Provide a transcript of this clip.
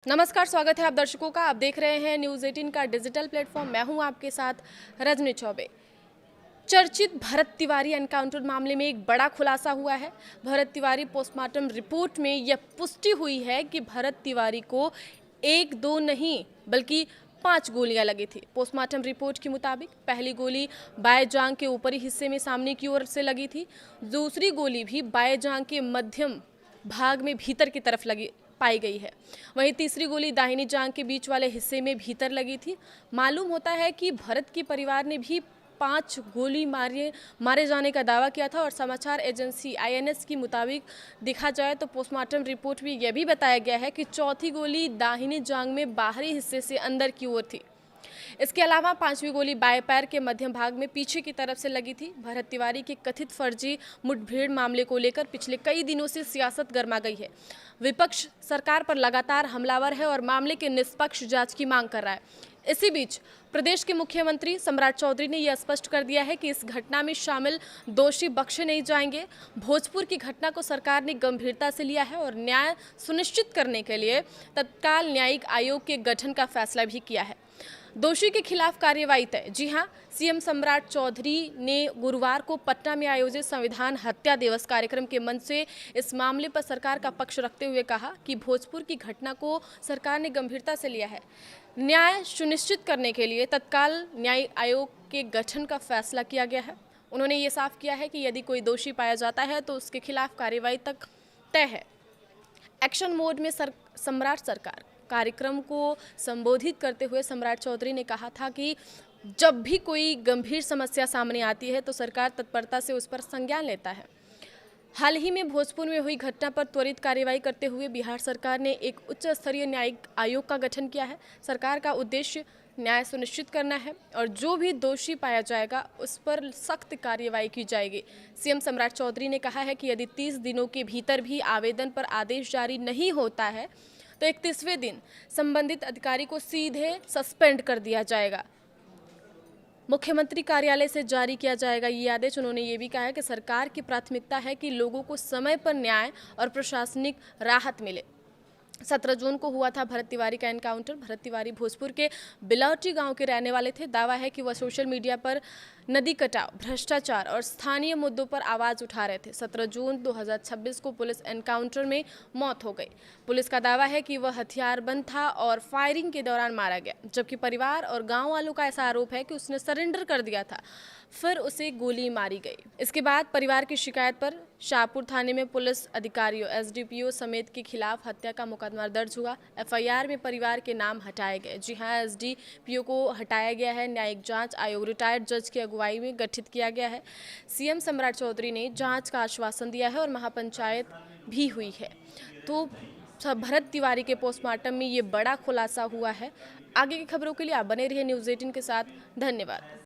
नमस्कार, स्वागत है आप दर्शकों का। आप देख रहे हैं न्यूज़ 18 का डिजिटल प्लेटफॉर्म। मैं हूं आपके साथ रजनी चौबे। चर्चित भरत तिवारी एनकाउंटर मामले में एक बड़ा खुलासा हुआ है। भरत तिवारी पोस्टमार्टम रिपोर्ट में यह पुष्टि हुई है कि भरत तिवारी को एक दो नहीं बल्कि 5 गोलियां लगी थी। पोस्टमार्टम रिपोर्ट के मुताबिक पहली गोली बाएं जांघ के ऊपरी हिस्से में सामने की ओर से लगी थी। दूसरी गोली भी बाएं जांघ के मध्यम भाग में भीतर की तरफ लगी पाई गई है। वहीं तीसरी गोली दाहिनी जांघ के बीच वाले हिस्से में भीतर लगी थी। मालूम होता है कि भरत के परिवार ने भी 5 गोली मारे जाने का दावा किया था और समाचार एजेंसी आईएनएस के मुताबिक देखा जाए तो पोस्टमार्टम रिपोर्ट में यह भी बताया गया है कि चौथी गोली दाहिनी जांघ में बाहरी हिस्से से अंदर की ओर थी। इसके अलावा 5वीं गोली बाएं पैर के मध्यम भाग में पीछे की तरफ से लगी थी। भरत तिवारी के कथित फर्जी मुठभेड़ मामले को लेकर पिछले कई दिनों से सियासत गर्मा गई है। विपक्ष सरकार पर लगातार हमलावर है और मामले के निष्पक्ष जांच की मांग कर रहा है। इसी बीच प्रदेश के मुख्यमंत्री सम्राट चौधरी ने यह स्पष्ट कर दिया है कि इस घटना में शामिल दोषी बख्शे नहीं जाएंगे। भोजपुर की घटना को सरकार ने गंभीरता से लिया है और न्याय सुनिश्चित करने के लिए तत्काल न्यायिक आयोग के गठन का फैसला भी किया है। दोषी के खिलाफ कार्यवाही तय। जी हां, सीएम सम्राट चौधरी ने गुरुवार को पटना में आयोजित संविधान हत्या दिवस कार्यक्रम के मंच से इस मामले पर सरकार का पक्ष रखते हुए कहा कि भोजपुर की घटना को सरकार ने गंभीरता से लिया है। न्याय सुनिश्चित करने के लिए तत्काल न्यायिक आयोग के गठन का फैसला किया गया है। उन्होंने ये साफ किया है कि यदि कोई दोषी पाया जाता है तो उसके खिलाफ कार्यवाही तक तय है। एक्शन मोड में सम्राट सरकार कार्यक्रम को संबोधित करते हुए सम्राट चौधरी ने कहा था कि जब भी कोई गंभीर समस्या सामने आती है तो सरकार तत्परता से उस पर संज्ञान लेता है। हाल ही में भोजपुर में हुई घटना पर त्वरित कार्रवाई करते हुए बिहार सरकार ने एक उच्च स्तरीय न्यायिक आयोग का गठन किया है। सरकार का उद्देश्य न्याय सुनिश्चित करना है और जो भी दोषी पाया जाएगा उस पर सख्त कार्रवाई की जाएगी। सीएम सम्राट चौधरी ने कहा है कि यदि 30 दिनों के भीतर भी आवेदन पर आदेश जारी नहीं होता है तो 31वें दिन संबंधित अधिकारी को सीधे सस्पेंड कर दिया जाएगा। मुख्यमंत्री कार्यालय से जारी किया जाएगा ये आदेश। उन्होंने ये भी कहा है कि सरकार की प्राथमिकता है कि लोगों को समय पर न्याय और प्रशासनिक राहत मिले। 17 जून को हुआ था भरत तिवारी का एनकाउंटर। भरत तिवारी भोजपुर के बिलौटी गांव के रहने वाले थे। दावा है कि वह सोशल मीडिया पर नदी कटाव, भ्रष्टाचार और स्थानीय मुद्दों पर आवाज उठा रहे थे। 17 जून 2026 को पुलिस एनकाउंटर में मौत हो गई। पुलिस का दावा है कि वह हथियारबंद था और फायरिंग के दौरान मारा गया, जबकि परिवार और गाँव वालों का ऐसा आरोप है कि उसने सरेंडर कर दिया था, फिर उसे गोली मारी गई। इसके बाद परिवार की शिकायत पर शाहपुर थाने में पुलिस अधिकारियों, एसडीपीओ समेत के खिलाफ हत्या का मुकदमा दर्ज हुआ। एफआईआर में परिवार के नाम हटाए गए। जी हां, एसडीपीओ को हटाया गया है। न्यायिक जांच आयोग रिटायर्ड जज की अगुवाई में गठित किया गया है। सीएम सम्राट चौधरी ने जांच का आश्वासन दिया है और महापंचायत भी हुई है। तो भरत तिवारी के पोस्टमार्टम में ये बड़ा खुलासा हुआ है। आगे की खबरों के लिए आप बने रहिए न्यूज़ 18 के साथ। धन्यवाद।